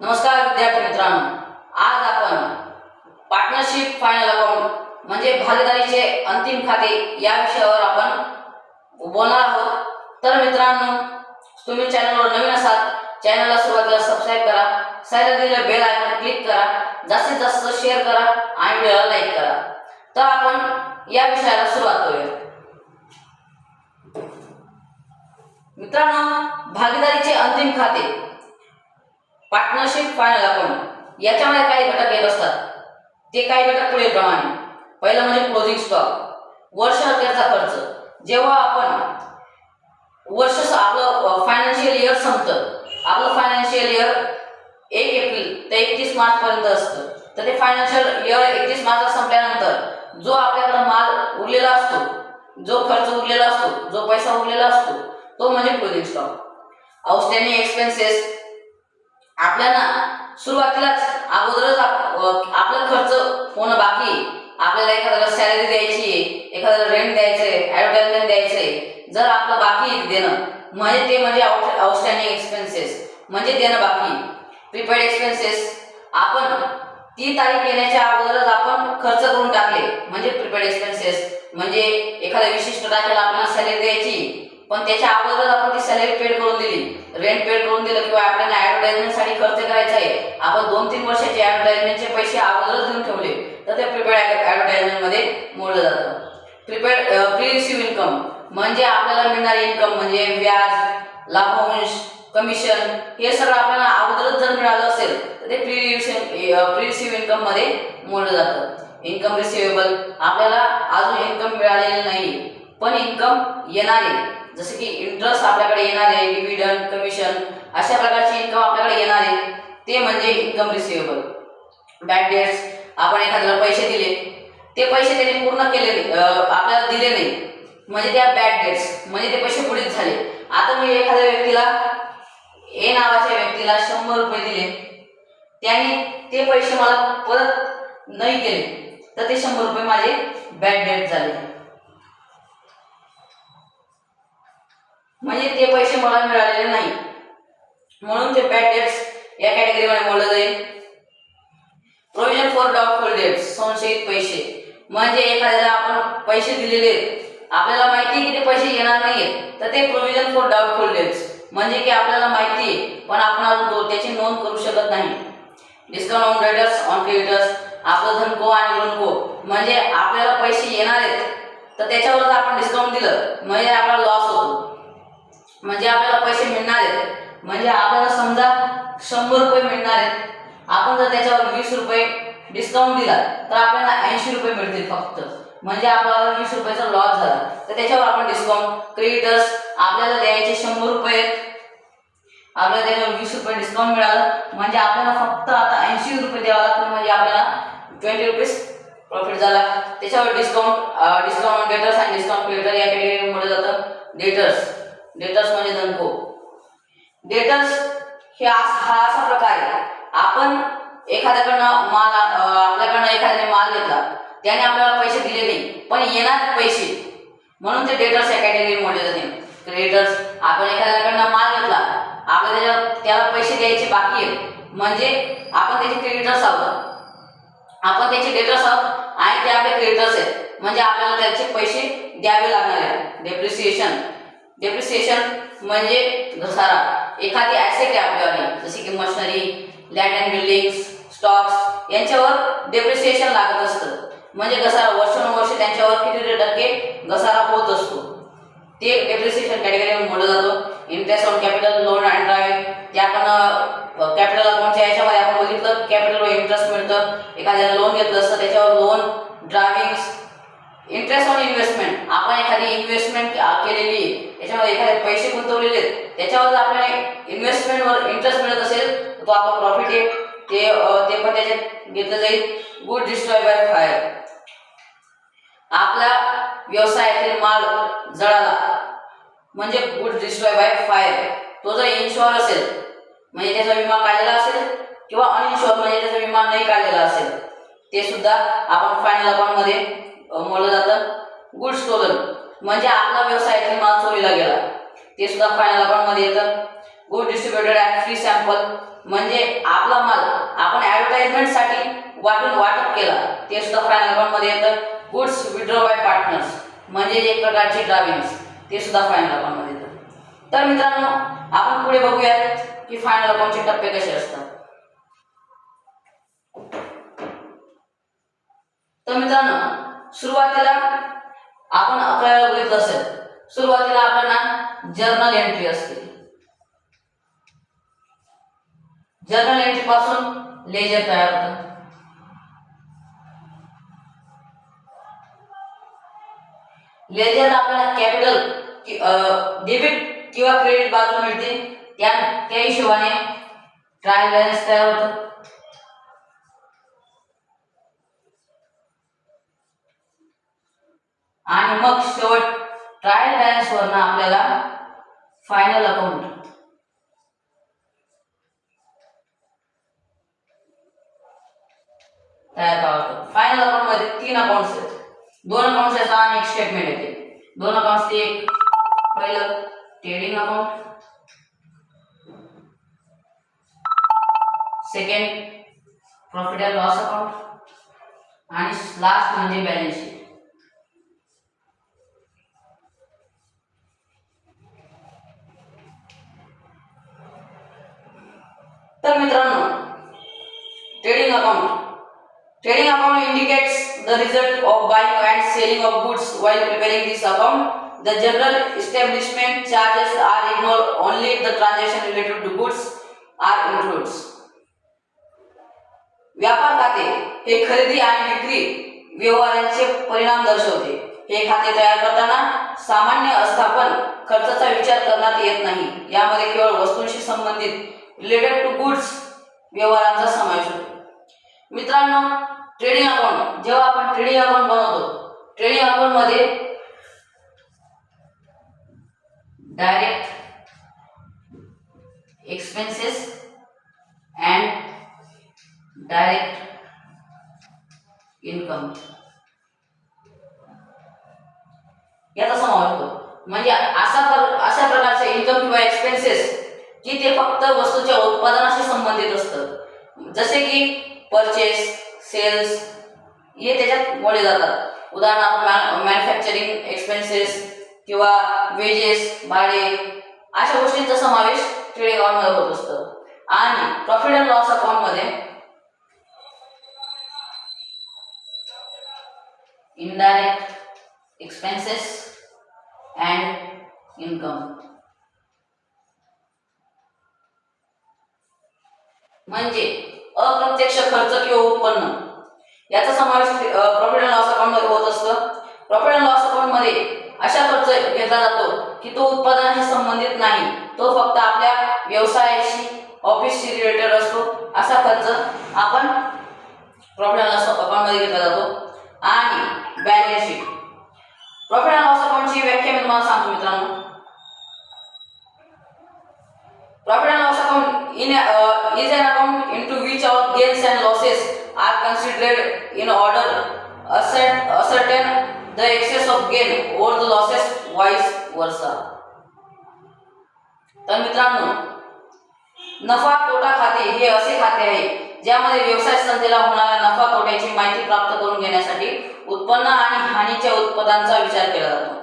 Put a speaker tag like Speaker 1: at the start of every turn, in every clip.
Speaker 1: नमस्कार विद्यार्थी मित्रांनो, आज आपण पार्टनरशिप फायनल अकाउंट म्हणजे भागीदारीचे अंतिम खाते या विषयावर आपण बोलणार आहोत। तर मित्रांनो, तुम्ही चॅनलवर नवीन असाल, चॅनलला सुरुवातीला सबस्क्राइब करा, साईडला दिलेल्या बेल आयकॉन क्लिक करा, जास्तीत जास्त शेअर करा आणि व्हिडिओला लाईक करा। तर आपण या विषयाला सुरुवात करूया। मित्रांनो, भागीदारीचे अंतिम खाते पार्टनरशिप फायनल अकाउंट याच्यामध्ये काही घटक येत असतात। ते काही घटक पुढीलप्रमाणे। पहिलं म्हणजे क्लोजिंग स्टॉक, वर्ष अखेरचा खर्च। जेव्हा आपण आपलं फायनान्शियल इयर संपतं, आपलं फायनान्शियल इयर 1 एप्रिल ते 31 मार्च पर्यंत असतं, तर ते फायनान्शियल इयर 31 मार्च संपल्यानंतर जो आपल्याकडे माल उरलेला असतो, जो खर्च उरलेला असतो, जो पैसा उरलेला असतो, तो म्हणजे क्लोजिंग स्टॉक। आउटस्टँडिंग एक्सपेन्सेस, आपल्याला सुरुवातीलाच अगोदरच आपलं खर्च होणं बाकी, आपल्याला एखाद्याला सॅलरी द्यायची, एखाद्याला रेंट द्यायचंय, ॲडव्हर्टाइजमेंट द्यायचंय, जर आपलं बाकी देणं म्हणजे ते म्हणजे आउटस्टँडिंग एक्सपेन्सेस म्हणजे देणं बाकी। प्रीपेड एक्सपेन्सेस, आपण ती तारीख येण्याच्या अगोदरच आपण खर्च करून टाकले म्हणजे प्रीपेड एक्सपेन्सेस। म्हणजे एखाद्या विशिष्ट तारखेला आपल्याला सॅलरी द्यायची, पण त्याच्या अगोदरच आपण ती सॅलरी पेड करून दिली, रेंट पेड करून दिलं, किंवा आपल्याला ॲडव्हर्टाइजमेंटसाठी खर्च करायचा आहे, आपण 2-3 वर्षाचे ॲडव्हर्टाइजमेंटचे पैसे अगोदरच देऊन ठेवले, तर ते प्रीपेड ॲडव्हर्टाइजमेंटमध्ये मोडलं जातं। प्रीपेड प्री रिसीव्ह इन्कम म्हणजे आपल्याला मिळणारी इन्कम म्हणजे व्याज, लाभांश, कमिशन, हे सगळं आपल्याला अगोदरच जर मिळालं असेल तर ते प्री रिसीव्ह इन्कम मध्ये मोडलं जातं। इन्कम रिसिवेबल, आपल्याला अजून इन्कम मिळालेली नाही पण इन्कम येणार आहे, जसे की इंटरेस्ट आपल्याकडे येणार आहे, डिव्हिडंड, कमिशन, अशा प्रकारची इन्कम आपल्याकडे येणार आहे, ते म्हणजे इन्कम रिसिवेबल। बॅड डेट्स, आपण एखाद्याला पैसे दिले, ते पैसे त्याने पूर्ण केले आपल्याला दिले नाही म्हणजे त्या बॅड डेट्स म्हणजे ते पैसे बुडीत झाले। आता मी एखाद्या व्यक्तीला, ए नावाच्या व्यक्तीला 100 रुपये दिले, त्याने ते पैसे मला परत नाही केले, तर ते 100 रुपये माझे बॅड डेट झाले, म्हणजे ते पैसे मला मिळालेले नाही, म्हणून ते बॅड डेट्स या कॅटेगरीमध्ये मोडलं जाईल। प्रोव्हिजन फॉर डाउटफुल डेट्स, संशयित पैसे, म्हणजे एखाद्याला आपण पैसे दिलेले, आपल्याला माहिती की ते पैसे येणार नाहीये, तर ते प्रोव्हिजन फॉर डाउटफुल डेट्स म्हणजे की आपल्याला माहिती आहे पण आपण अजून त्याची नोंद करू शकत नाही। Discount on debtors on creditors, आपलं धनको आणि ऋणको म्हणजे आपल्याला पैसे येणार आहेत तर त्याच्यावर आपण डिस्काउंट दिलं म्हणजे आपला लॉस होतो, म्हणजे आपल्याला पैसे मिळणार आहेत, म्हणजे आपल्याला समजा 100 रुपये मिळणार आहेत, आपण जर त्याच्यावर 20 रुपये डिस्काउंट दिला तर आपल्याला 80 रुपये मिळतील फक्त, म्हणजे आपल्याला 20 रुपयाचा लॉस झाला, तर त्याच्यावर आपण डिस्काउंट। क्रेडिटर्स, आपल्याला द्यायचे 100 रुपये, आपल्याला त्याच्यावर 20 रुपये डिस्काउंट मिळालं म्हणजे आपल्याला फक्त आता 80 रुपये द्यावं लागतील, म्हणजे आपल्याला 20 रुपीज प्रॉफिट झाला। त्याच्यावर डिस्काउंट डेटर्स आणि डिस्काउंट क्रेडिटर या कॅटेगरीमध्ये जातं। डेटर्स म्हणजे धनको। डेटर्स हे हा असा प्रकार आहे, आपण एखाद्याकडनं आपल्याकडनं एखाद्याने माल घेतला, त्याने आपल्याला पैसे दिले नाही पण येणार पैसे, म्हणून ते डेटर्स या कॅटेगरीमध्ये जाते। क्रेडिटर्स, आपण एखाद्याकडनं माल घेतला, आपल्याला त्याला पैसे द्यायचे बाकी आहेत, म्हणजे आपण त्याचे क्रेडिटर्स आहोत, आपण त्याचे डेटर्स आहोत आणि ते आपले क्रेडिटर्स आहेत, म्हणजे आपल्याला त्याचे पैसे द्यावे लागणार आहेत। डेप्रिसिएशन म्हणजे घसारा, एखादी ॲसेट आहे आपल्याकडे, जसे की machinery, land and buildings, stocks, यांच्यावर डेप्रिसिएशन लागत असतं, म्हणजे घसारा वर्षानुवर्षे त्यांच्यावर किती टक्के घसारा होत असतो, ते डेप्रिसिएशन कॅटेगरीमध्ये मोडलं जातं। Interest on capital, loan and drive, ते आपण कॅपिटल अकाउंटच्या याच्यामध्ये आपण बघितलं कॅपिटलवर इंटरेस्ट मिळतं, एखाद्याला लोन घेतलं असतं त्याच्यावर loan, drivings. Interest on investment, आपण एखादी इन्व्हेस्टमेंट केलेली आहे, त्याच्यामध्ये एखादे पैसे गुंतवलेले आहेत, त्याच्यावर जर आपल्याला इन्व्हेस्टमेंटवर इंटरेस्ट मिळत असेल तर तो आपला प्रॉफिट आहे, ते पण त्याच्यात घेतलं जाईल। गुड डिस्ट्रॉय बाय फायर, आपल्या व्यवसायातील माल जळाला म्हणजे गुड डिस्ट्रॉय बाय फायर, तो जर इन्शुअर असेल म्हणजे त्याचा विमा काढलेला असेल, किंवा अनइन्शुअर म्हणजे त्याचा विमा नाही काढलेला असेल, ते सुद्धा आपण फायनल अकाउंटमध्ये मोडलं जातं। गुड स्टोलन म्हणजे आपला व्यवसायातील माल चोरीला गेला, ते सुद्धा फायनल अकाउंटमध्ये येतं। Good distributed at free sample, म्हणजे आपला माल आपण ॲडव्हर्टाइजमेंटसाठी वाटप केला ते सुद्धा फायनल अकाउंटमध्ये येतं. गुड्स विड्रॉ बाय पार्टनर्स, म्हणजे एक प्रकारचे ड्राविंग्स, ते सुद्धा फायनल अकाउंटमध्ये येतं. तर मित्रांनो, आपण पुढे बघूयात की फायनल अकाउंटचे टप्पे कसे असतात. तर मित्रांनो, सुरुवातीला आपण आपल्याला बघितलं असेल, सुरुवातीला आपल्याला जर्नल एंट्री असते. जर्नल एंट्री पासून लेजर तयार होतं. लेजर आपल्याला कॅपिटल डेबिट किंवा क्रेडिट बाजू मिळते, त्या हिशोबाने ट्रायल बॅलन्स तयार होतं. आणि मग शेवट ट्रायल बॅलन्स वरनं आपल्याला फायनल अकाउंट तयार करावं लागतं. फायनल अकाउंट मध्ये 3 अकाउंट्स आहेत, 2 अकाउंट्स आहेत आणि एक स्टेटमेंट येते. 2 अकाउंट्स, एक पहिलं trading account, second profit and loss account आणि लास्ट म्हणजे बॅलन्स शीट. तर मित्रांनो, trading account indicates the result of buying and selling of goods. While preparing this account, the general establishment charges are ignored, only the transaction related to goods are included. व्यापार खाते हे खरेदी आणि विक्री व्यवहारांचे परिणाम दर्शवते. हे खाते तयार करताना सामान्य अस्थापन खर्चाचा विचार करण्यात येत नाही. यामध्ये केवळ वस्तूंशी संबंधित रिलेटेड टू गुड्स व्यवहारांचा समावेश होतो. मित्रांनो, ट्रेडिंग अकाउंट, जेव्हा आपण ट्रेडिंग अकाउंट बनवतो, ट्रेडिंग अकाउंट मध्ये direct expenses and direct income याचा समावेश होतो. म्हणजे अशा प्रकारचे इन्कम किंवा एक्सपेन्सेस की ते फक्त वस्तूच्या उत्पादनाशी संबंधित असतं, जसे की परचेस, सेल्स, हे त्याच्यात मोडले जातात. उदाहरणार्थ मॅन्युफॅक्चरिंग एक्सपेन्सेस किंवा वेजेस, भाडे, अशा गोष्टींचा समावेश ट्रेडिंग अकाउंटमध्ये होत असतो. आणि प्रॉफिट अँड लॉस अकाउंटमध्ये इनडायरेक्ट एक्सपेन्सेस अँड इन्कम, म्हणजे अप्रत्यक्ष खर्च किंवा उत्पन्न याचा समावेश प्रॉफिट अँड लॉस अकाउंट मध्ये होत असतं. प्रॉफिट अँड लॉस अकाउंट मध्ये अशा खर्च घेतला जातो की तो उत्पादनाशी संबंधित नाही, तो फक्त आपल्या व्यवसायाशी, ऑफिसशी रिलेटेड असतो. असा खर्च आपण प्रॉफिट अँड लॉस अकाउंट मध्ये घेतला जातो. आणि balance sheet, profit and loss अकाउंटची व्याख्या मी तुम्हाला सांगतो मित्रांनो. Profit and loss account is an account into which all gains and losses are considered in order ascertain the excess of gain or the losses vice versa. तर मित्रांनो, नफा तोटा खाते हे असे खाते आहे ज्यामध्ये व्यवसाय संस्थेला होणाऱ्या नफा तोट्याची माहिती प्राप्त करून घेण्यासाठी उत्पन्न आणि हानीच्या उत्पादनांचा विचार केला जातो.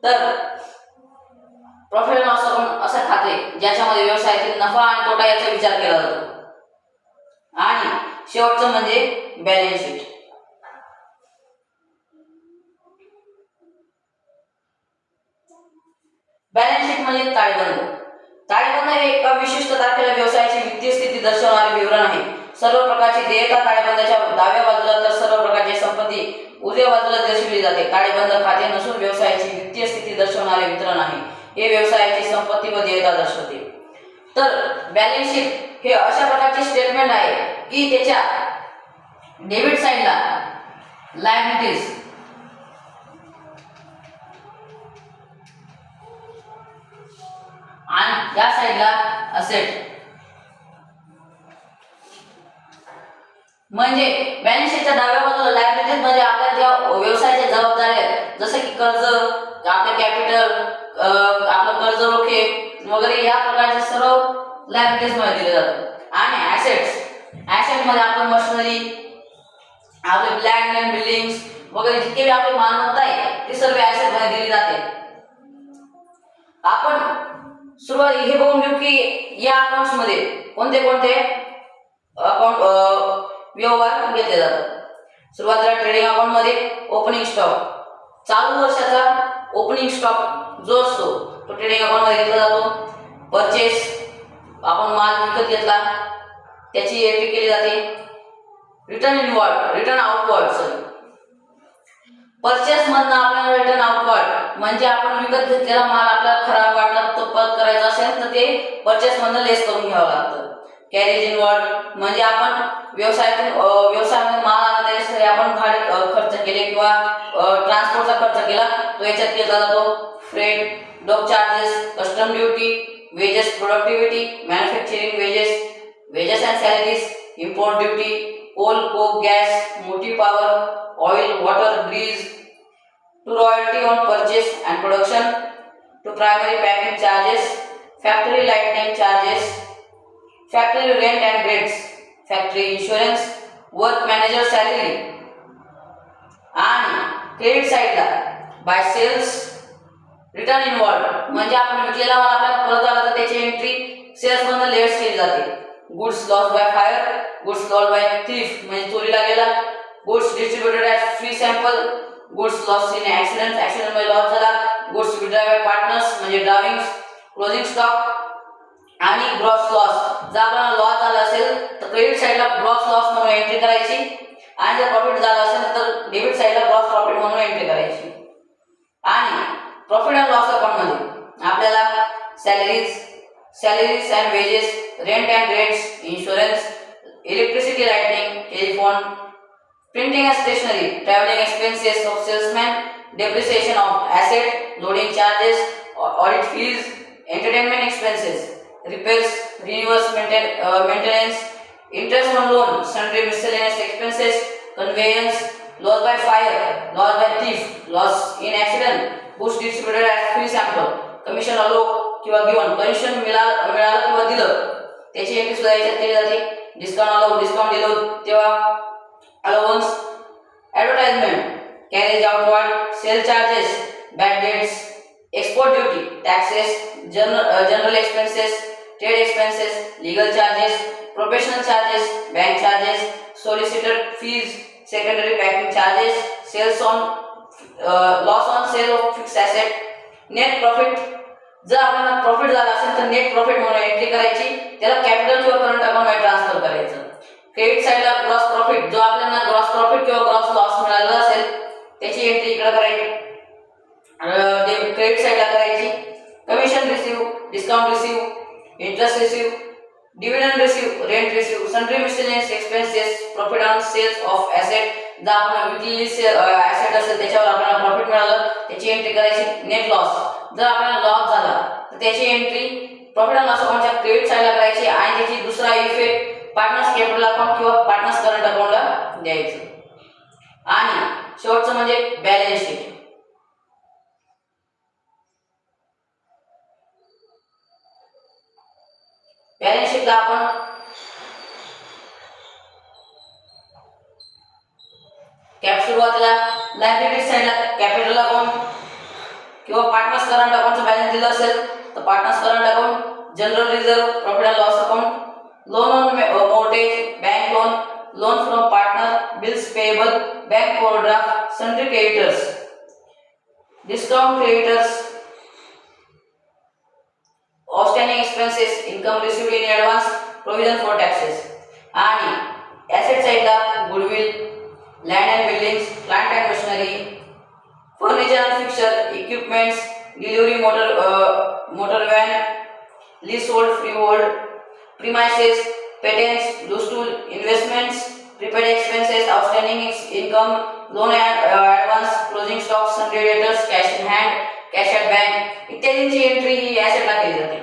Speaker 1: तर प्रॉफिट अँड लॉस अकाउंट असे खाते ज्याच्यामध्ये व्यवसायातील नफा आणि तोटा याचा विचार केला जातो. आणि शेवटचं म्हणजे बॅलन्स शीट. बॅलन्स शीट म्हणजे ताळेबंद. ताळेबंद हे एका विशिष्ट तारखेला व्यवसायाची वित्तीय स्थिती दर्शवणारे विवरण आहे. सर्व प्रकारची देयता ताळेबंदाच्या डाव्या बाजूला तर सर्व प्रकारची संपत्ती उजव्या बाजूला दर्शविली जाते. ताळेबंद खाते नसून व्यवसायाची वित्तीय स्थिती दर्शवणारे वितरण आहे. हे व्यवसायाची संपत्ती व देयता दर्शवते. तर बॅलन्स शीट हे अशा प्रकारचे स्टेटमेंट आहे की त्याच्या डेबिट साइडला लायबिलिटीज आणि या साइडला असेट. म्हणजे बॅलन्स शीटच्या डाव्या बाजूला लायबिलिटीज म्हणजे आपल्या ज्या व्यवसायाच्या जबाबदाऱ्या आहेत, जसे की कर्ज, आपले कॅपिटल, आपलं कर्ज रोखे, वगैरे या प्रकारचे सर्व लायबिलिटीज मध्ये दिले जातात। आणि ऍसेट मध्ये आपण मशिनरी, आपले लँड अँड बिल्डिंग्स वगैरे जितके आपली मालमत्ता आहे ती सर्व ऍसेट मध्ये दिली जाते। आपण सुरुवात हे बघून घेऊ की या अकाउंट्स मध्ये कोणते कोणते अकाउंट व्यवहार घेतले जातात। सुरुवातीला ट्रेडिंग अकाउंट मध्ये ओपनिंग स्टॉक, चालू वर्षाचा ओपनिंग स्टॉक जो असतो तो ट्रेडिंग अकाउंट मध्ये घेतला जातो। परचेस, आपण माल विकत घेतला त्याची एंट्री केली जाते। रिटर्न आउटवर्ड परचेस मधनं आपल्याला रिटर्न आउटवर्ड म्हणजे आपण विकत घेतलेला माल आपल्याला खराब वाटला तो परत करायचा असेल तर ते परचेस मधनं लेस करून घ्यावं लागतं। कॅरेज इनवर्ड म्हणजे आपण व्यवसायामध्ये माल आणला त्यासाठी आपण भाडे खर्च केले किंवा ट्रान्सपोर्टचा खर्च केला तो याच्यात केला जातो। Freight, dock charges, custom duty, wages, productivity, manufacturing wages and salaries, import duty, coal, coke, gas, motive power, oil, water, grease, to royalty on purchase and production, to primary packing charges, factory lighting charges, factory rent and rates, factory insurance, work manager salary. आणि credit साइडला bye cells, return inward म्हणजे आपण विकलेला माल आपल्याला परत आला तर त्याची एंट्री सेल्स मधून लेस केली जाते। Goods loss by fire, goods loss by thief म्हणजे चोरीला गेला। goods distributed as free sample, goods lost in accident मध्ये लॉस झाला। goods withdrawn by partners म्हणजे ड्रॉविंग्स, क्लोजिंग स्टॉक आणि ग्रॉस लॉस। जर आपल्याला लॉस झाला असेल तर क्रेडिट साइडला ग्रॉस लॉस म्हणून एंट्री करायची आणि जर प्रॉफिट झाला असेल तर डेबिट साइडला ग्रॉस प्रॉफिट म्हणून एंट्री करायची। आणि प्रॉफिट अँड लॉस अकाउंट मध्ये आपल्याला salaries and wedges, rent and rates, insurance, electricity, lighting, telephone, printing and stationery, traveling expenses of salesman, depreciation of asset, loading charges, audit fees, entertainment expenses, repairs, renewals, maintenance, interest on loan, sundry miscellaneous expenses, conveyance, loss by fire, loss by thief, loss in accident, goods distributed as free sample, commission allow किंवा given, commission मिळालं किंवा दिलं त्याची entry सुद्धा याच्यात केली जाते। Discount दिलं तेव्हा allowance, advertisement, carriage outward, sale charges, bad debts, export duty, taxes, general expenses, trade expenses, legal charges, professional charges, bank charges, solicitor fees, secondary packing charges, loss on sale of fixed asset, net profit। जर आपल्याला profit झाला असेल तर net profit म्हणून entry करायची, त्याला capital किंवा current account मध्ये ट्रान्सफर करायचं। क्रेडिट साइडला ग्रॉस प्रॉफिट, जो आपल्याला ग्रॉस प्रॉफिट किंवा ग्रॉस लॉस मिळाला असेल त्याची एंट्री इकडे करायची, क्रेडिट साइडला करायची। Commission receive, discount receive, interest receive, dividend receive, rent receive, sundry miscellaneous expenses, profit on sales of asset, जर आपण विकलेली ॲसेट असेल त्याच्यावर आपल्याला प्रॉफिट मिळालं त्याची एंट्री करायची। नेट लॉस, जर आपल्याला लॉस झाला तर त्याची एंट्री प्रॉफिट अँड लॉस अकाउंटच्या क्रेडिट साइडला करायची आणि त्याची दुसरा इफेक्ट पार्टनर्स कॅपिटल अकाउंट किंवा पार्टनर्स करंट अकाउंटला द्यायचं। आणि शेवटचं म्हणजे बॅलन्स शीट। बॅलन्स शीटला आपण सुरुवातीला लायबिलिटी साइडला कॅपिटल अकाउंट किंवा पार्टनर्स करंट अकाउंटचं बॅलन्स दिलं असेल तर partners current account, general reserve, profit and loss account, loan on mortgage, bank loan from partner, bills payable, bank overdraft, sundry creditors, discount creditors, outstanding expenses, income received in advance, provision for taxes. आणि asset साइडला goodwill, land and buildings, plant and machinery, furniture and fixture, equipments, delivery motor van, leasehold, freehold, premises, patents, loose tool, investments, prepaid expenses, outstanding income, loan advance, closing stock, sundry debtors, cash in hand, cash at bank इत्यादींची entry ही ॲसेटला केली जाते।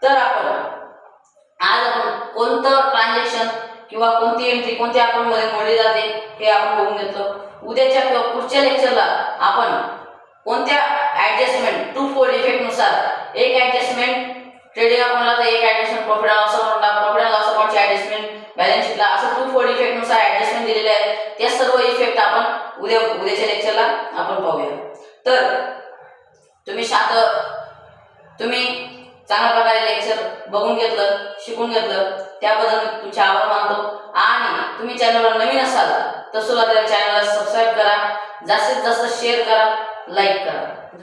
Speaker 1: तर आपण कोणतं transaction किंवा कोणती entry कोणत्या account मध्ये मोडली जाते हे आपण बघून घेतलं। उद्याच्या किंवा पुढच्या लेक्चरला आपण कोणत्या ऍडजस्टमेंट टू फोल्ड इफेक्ट नुसार एक ऍडजस्टमेंट ट्रेडिंग अकाउंटला तर एक ऍडजस्टमेंट, प्रॉफिट अँड लॉस अकाउंटला प्रॉफिट अँड लॉस अकाउंटची ऍडजस्टमेंट, बॅलन्स शीटला असं 2 4 इफेक्टनुसार ऍडजस्टमेंट दिलेले आहेत. त्या सर्व इफेक्ट आपण उद्याच्या लेक्चरला आपण पाहूया. तर तुम्ही चांगल्या प्रकारे लेक्चर बघून घेतलं, शिकून घेतलं, त्याबद्दल तुमचे आभार मानतो. आणि तुम्ही चॅनलवर नवीन असाल तर सुरुवातीला चॅनलला सबस्क्राईब करा, जास्तीत जास्त शेअर करा, लाईक करा.